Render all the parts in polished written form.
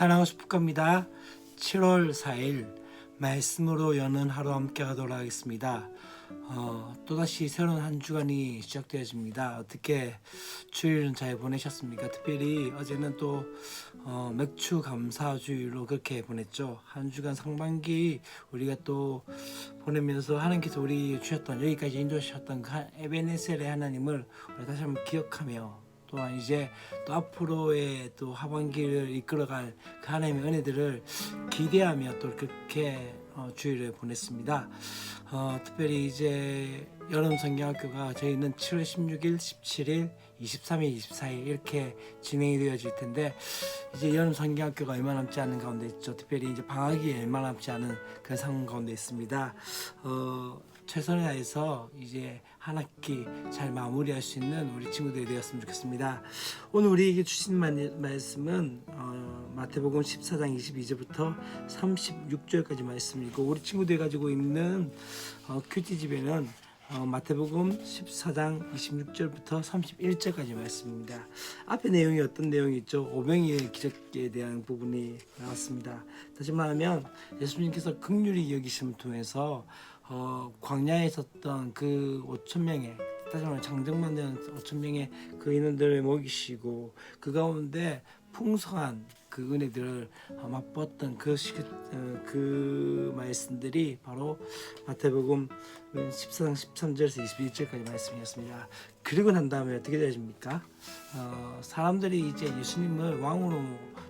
사랑하고 축복합니다. 7월 4일 말씀으로 여는 하루 함께 하도록 하겠습니다. 또다시 새로운 한 주간이 시작되어집니다. 어떻게 주일은 잘 보내셨습니까? 특별히 어제는 또 맥주 감사 주일로 그렇게 보냈죠. 한 주간 상반기 우리가 또 보내면서 하나님께서 우리 주셨던, 여기까지 인도하셨던 그 에베네셀의 하나님을 우리 다시 한번 기억하며, 또한 이제 또 앞으로의 또 하반기를 이끌어갈 그 하나님의 은혜들을 기대하며 또 그렇게 주일을 보냈습니다. 특별히 이제 여름 성경학교가 저희는 7월 16일, 17일, 23일, 24일 이렇게 진행이 되어질 텐데, 이제 여름 성경학교가 얼마 남지 않은 가운데 있죠. 특별히 이제 방학이 얼마 남지 않은 그런 상황 가운데 있습니다. 최선을 다해서 이제 한 학기 잘 마무리할 수 있는 우리 친구들이 되었으면 좋겠습니다. 오늘 우리에게 주신 말씀은 마태복음 14장 22절부터 36절까지 말씀이고, 우리 친구들이 가지고 있는 큐티집에는 마태복음 14장 26절부터 31절까지 말씀입니다. 앞에 내용이 어떤 내용이 있죠? 오병이의 기적에 대한 부분이 나왔습니다. 다시 말하면 예수님께서 긍휼히 여기심을 통해서 광야에 있었던 그 5,000명의, 다시 말하면 장정만 된 5,000명의 그 인원들을 먹이시고 그 가운데 풍성한 그 은혜들을 맛봤던 그 말씀들이 바로 마태복음 14장 13절에서 21절까지 말씀이었습니다. 그리고 난 다음에 어떻게 되십니까? 사람들이 이제 예수님을 왕으로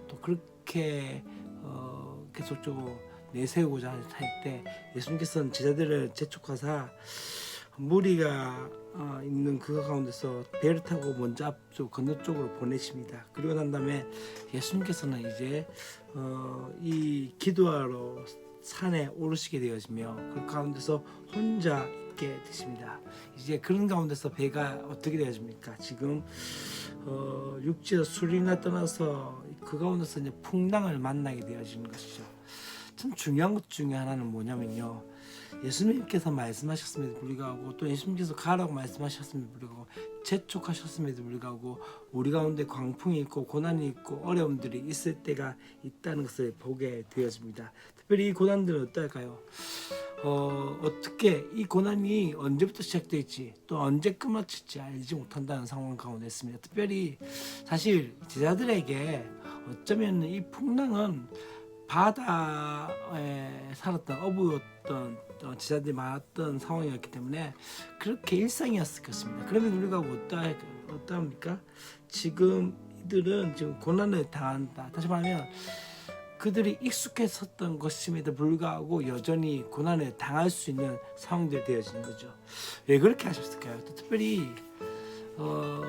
또 그렇게 계속적으로 내세우고자 할 때 예수님께서는 제자들을 재촉하사 무리가 있는 그 가운데서 배를 타고 먼저 앞쪽 건너쪽으로 보내십니다. 그리고 난 다음에 예수님께서는 이제 이 기도하러 산에 오르시게 되어지며 그 가운데서 혼자 있게 되십니다. 이제 그런 가운데서 배가 어떻게 되어집니까? 지금 육지에서 술이나 떠나서 그 가운데서 이제 풍랑을 만나게 되어지는 것이죠. 참 중요한 것 중에 하나는 뭐냐면요, 예수님께서 말씀하셨음에도 불구하고, 또 예수님께서 가라고 말씀하셨음에도 불구하고, 재촉하셨음에도 불구하고 우리 가운데 광풍이 있고 고난이 있고 어려움들이 있을 때가 있다는 것을 보게 되어집니다. 특별히 이 고난들은 어떨까요? 어떻게 이 고난이 언제부터 시작될지 또 언제 끝마칠지 알지 못한다는 상황 가운데 있습니다. 특별히 사실 제자들에게 어쩌면 이 풍랑은 바다에 살았던 어부였던 제자들이 많았던 상황이었기 때문에 그렇게 일상이었을 것입니다. 그러면 우리가 어떠합니까? 지금 이들은 지금 고난을 당한다. 다시 말하면 그들이 익숙했었던 것임에도 불구하고 여전히 고난을 당할 수 있는 상황들이 되어지는 거죠. 왜 그렇게 하셨을까요? 또 특별히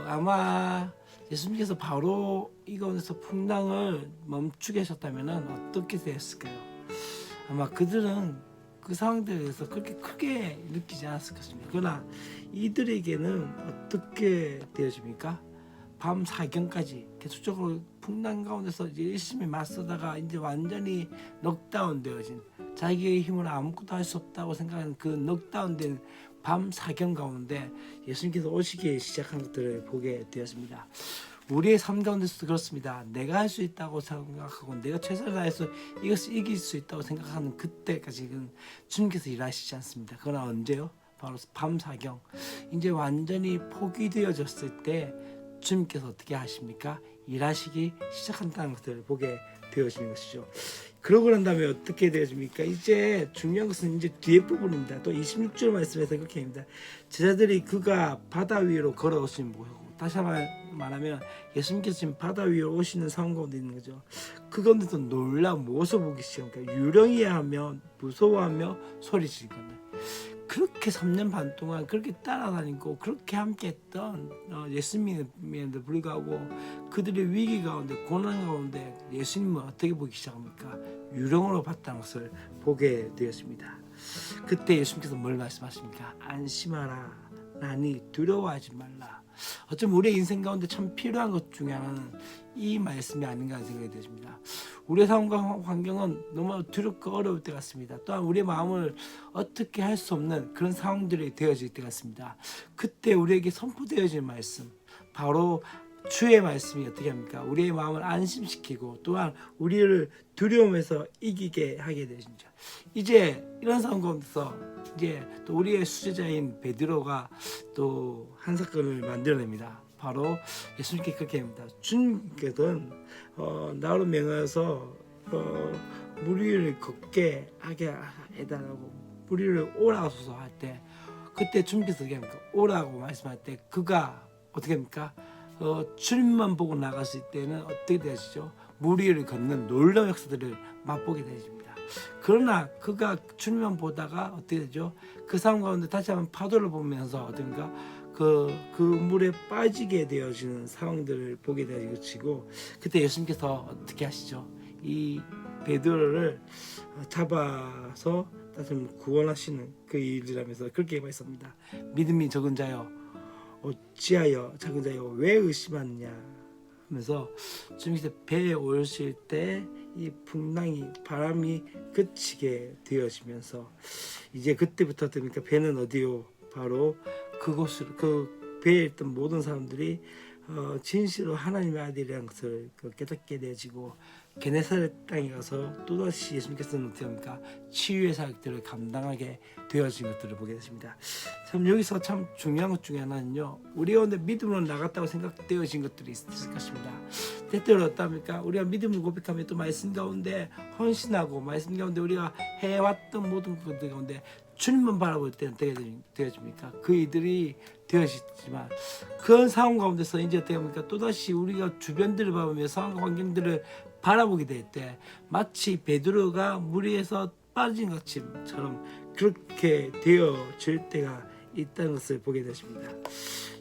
아마 예수님께서 바로 이 가운데서 풍랑을 멈추게 하셨다면 어떻게 되었을까요? 아마 그들은 그 상황들에 대해서 그렇게 크게 느끼지 않았을 것입니다. 그러나 이들에게는 어떻게 되어집니까? 밤 사경까지 계속적으로 풍랑 가운데서 이제 열심히 맞서다가 이제 완전히 넉다운 되어진, 자기의 힘으로 아무것도 할 수 없다고 생각하는 그 넉다운된 밤 사경 가운데 예수님께서 오시기 시작한 것들을 보게 되었습니다. 우리의 삶 가운데서도 그렇습니다. 내가 할 수 있다고 생각하고 내가 최선을 다해서 이것을 이길 수 있다고 생각하는 그때까지는 주님께서 일하시지 않습니다. 그러나 언제요? 바로 밤 사경, 이제 완전히 포기되어졌을 때 주님께서 어떻게 하십니까? 일하시기 시작한다는 것들을 보게 되어지는 것이죠. 그러고 난 다음에 어떻게 되어집니까? 이제 중요한 것은 이제 뒤에 부분입니다. 또 26절 말씀에서 그렇게 합니다. 제자들이 그가 바다 위로 걸어오신 모습, 다시 말하면 예수님께서 지금 바다 위로 오시는 상황 가운데 있는 거죠. 그 가운데서 놀라 모습 보기 시작합니다. 유령이하며 무서워하며 소리치거든요. 그렇게 3년 반 동안 그렇게 따라다니고 그렇게 함께했던 예수님에도 불구하고 그들의 위기 가운데, 고난 가운데 예수님은 어떻게 보기 시작합니까? 유령으로 봤다는 것을 보게 되었습니다. 그때 예수님께서 뭘 말씀하십니까? 안심하라, 나니 두려워하지 말라. 어쩌면 우리의 인생 가운데 참 필요한 것 중에 하나는 이 말씀이 아닌가 하는 생각이 드십니다. 우리의 삶과 환경은 너무 두렵고 어려울 때 같습니다. 또한 우리의 마음을 어떻게 할 수 없는 그런 상황들이 되어질 때 같습니다. 그때 우리에게 선포되어질 말씀, 바로 주의 말씀이 어떻게 합니까? 우리의 마음을 안심시키고 또한 우리를 두려움에서 이기게 하게 되십니다. 이제 이런 상황 가운데서 이제 또 우리의 수제자인 베드로가 또 한 사건을 만들어냅니다. 바로 예수님께 그렇게 합니다. 주님께서는 나로 명하여서 물 위를 걷게 하게 해달라고, 물 위를 오라소서 할 때, 그때 주님께서 어떻게 합니까? 오라고 말씀할 때 그가 어떻게 합니까? 주님만 보고 나갔을 때는 어떻게 되시죠? 물 위를 걷는 놀라운 역사들을 맛보게 되십니다. 그러나 그가 주님만 보다가 어떻게 되죠? 그 상황 가운데 다시 한번 파도를 보면서 어떤가 그 물에 빠지게 되어지는 상황들을 보게 되어지고, 그때 예수님께서 어떻게 하시죠? 이 베드로를 잡아서 다시 한번 구원하시는 그 일이라면서 그렇게 말씀합니다. 믿음이 적은 자여 어찌하여 작은 자여 왜 의심하느냐 하면서 주님께서 배에 오르실 때 이 풍랑이 바람이 그치게 되어지면서 이제 그때부터 됩니까? 배는 어디요? 바로 그곳으로, 그 배에 있던 모든 사람들이 진실로 하나님의 아들이라는 것을 깨닫게 되어지고, 게네사렛 땅에 가서 또다시 예수님께서는 어떻게 합니까? 치유의 사역들을 감당하게 되어진 것들을 보게 되십니다. 참 여기서 참 중요한 것 중에 하나는요, 우리 가운데 믿음으로 나갔다고 생각되어진 것들이 있을 것입니다. 때때로 어떻습니까? 우리가 믿음을 고백하면 또 말씀 가운데 헌신하고 말씀 가운데 우리가 해왔던 모든 것들 가운데 주님만 바라볼 때는 어떻게 되어집니까? 그 이들이 되어지지만 그런 상황 가운데서 이제 어떻게 합니까? 또다시 우리가 주변들을 바라보며 상황 환경들을 바라보게 될 때 마치 베드로가 물 위에서 빠진 것처럼 그렇게 되어질 때가 있다는 것을 보게 되십니다.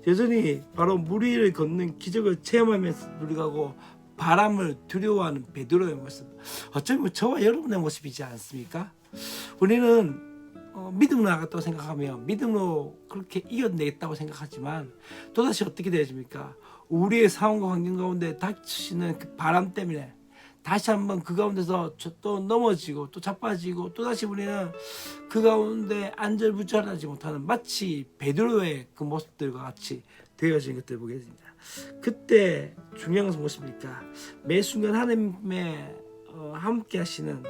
여전히 바로 물 위를 걷는 기적을 체험하면서 불구하고 바람을 두려워하는 베드로의 모습, 어쩌면 저와 여러분의 모습이지 않습니까? 우리는 믿음으로 나갔다고 생각하며 믿음으로 그렇게 이겨내겠다고 생각하지만 또다시 어떻게 되어집니까? 우리의 상황과 환경 가운데 닥치는 그 바람 때문에 다시 한번 그 가운데서 또 넘어지고 또 자빠지고 또다시 우리는 그 가운데 안절부절하지 못하는 마치 베드로의 그 모습들과 같이 되어진 것들을 보게 됩니다. 그때 중요한 것은 무엇입니까? 매 순간 하나님의 함께 하시는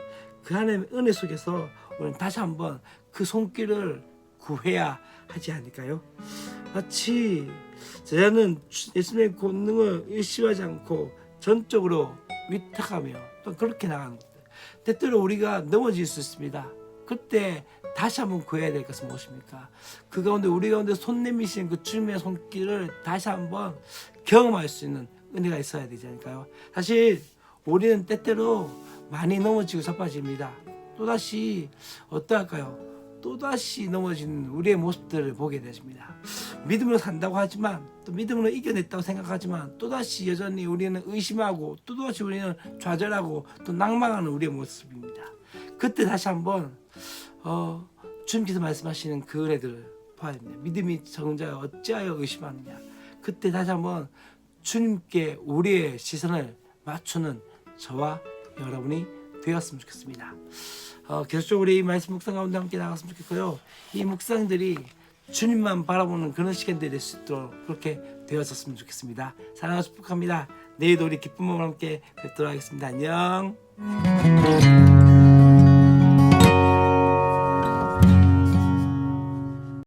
그 하나님의 은혜 속에서 우리는 다시 한번 그 손길을 구해야 하지 않을까요? 마치 제자는 예수님의 권능을 의심하지 않고 전적으로 위탁하며 또 그렇게 나가는 것들, 때때로 우리가 넘어질 수 있습니다. 그때 다시 한번 구해야 될 것은 무엇입니까? 그 가운데 우리 가운데 손 내미시는 그 주님의 손길을 다시 한번 경험할 수 있는 은혜가 있어야 되지 않을까요? 사실 우리는 때때로 많이 넘어지고 자빠집니다. 또다시 어떠할까요? 또다시 넘어지는 우리의 모습들을 보게 되십니다. 믿음으로 산다고 하지만 또 믿음으로 이겨냈다고 생각하지만 또다시 여전히 우리는 의심하고 또다시 우리는 좌절하고 또 낭망하는 우리의 모습입니다. 그때 다시 한번 주님께서 말씀하시는 그 은혜들을 봐야 됩니다. 믿음이 적은 자여 어찌하여 의심하느냐. 그때 다시 한번 주님께 우리의 시선을 맞추는 저와 여러분이 되었으면 좋겠습니다. 계속적으로 이 말씀 묵상 가운데 함께 나갔으면 좋겠고요. 이 묵상들이 주님만 바라보는 그런 시간들이 될 수 있도록 그렇게 되었었으면 좋겠습니다. 사랑하고 축복합니다. 내일도 우리 기쁜 마음으로 함께 뵙도록 하겠습니다. 안녕.